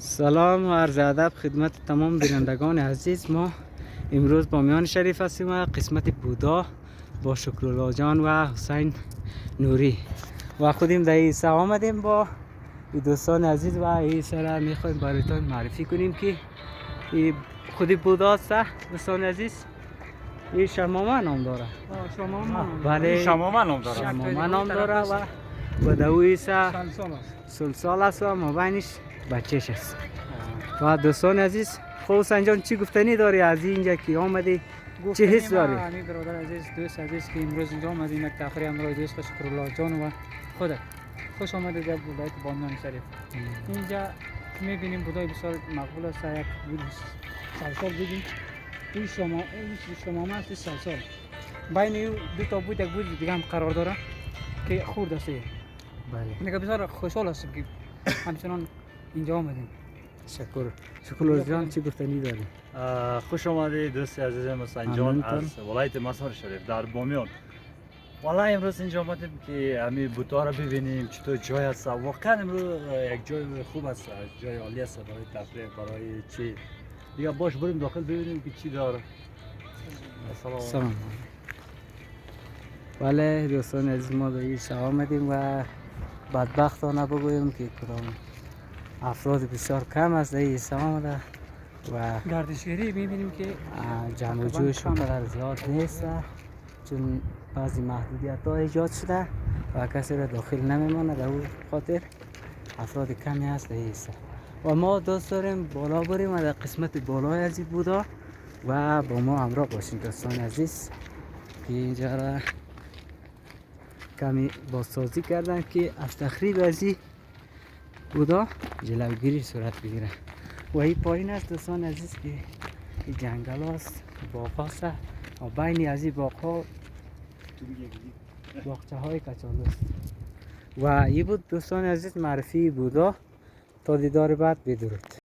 سلام و عرض ادب خدمت تمام بینندگان عزیز. ما امروز با میان شریف هستیم و قسمت بودا با شکرالله جان و حسین نوری و خودیم در این سه آمدیم با دوستان عزیز و این سر میخوایم برایتان معرفی کنیم که این خودی بودا است. دوستان عزیز این شمامه نام داره. بله شمامه نام داره. شمامه نام داره و دوی سلسال است و مابینش بچهش است. و دوستان عزیز خب حسین جان چی گفتنی داری از اینجا که آمدی؟ چه حس داری؟ همین برادر عزیز دوست عزیز که امروز اینجا آمدیم یک تقریبا همراه دوست شکرالله جان و خودت خوش آمدید در بودای بامیان شریف. اینجا میبینیم بودای بسیار مقبول است. یک بود سلسال بودیم این شمامه است سلسال بین این دو تا بود یک بود دیگه هم قرار داره که خورد است. بله میگه بسیار خوشحال هستم که همچنان اینجا آمدیم. شکرالله جان چی گفتنی داری؟ خوش آمدید دوست عزیزم حسین جان از ولایت مزار شریف در بامیان. والا امروز اینجا آمدیم که همین بوتا رو ببینیم چطور جای است. واقعا امروز یک جای خوب است، جای عالی است برای تفریح، برای چی دیگه. باش بریم داخل ببینیم که چی داره. سلام. بله دوستان عزیز ما به این سه آمدیم و بدبختانه بگویم که کدام افراد بسیار کم است در این سه آمده و گردشگری میبینیم که جمع و جوش اونقدر زیاد نیست چون بعضی محدودیت ها ایجاد شده و کسی را داخل نمیمانه. در اون خاطر افراد کمی هست در این سه و ما دوست داریم بالا بریم و در قسمت بالای از این بودا و با ما همراه باشین دوستان عزیز که اینجا را کمی بازسازی کردن که از تخریب از این بودا جلوگیری صورت بگیره. و این پایین است دوستان عزیز که این جنگل هست، باغ هست و بین از این باغ ها باغچه های کچالو است. و این بود دوستان عزیز معرفی بودا. تا دیدار بعد بدرود.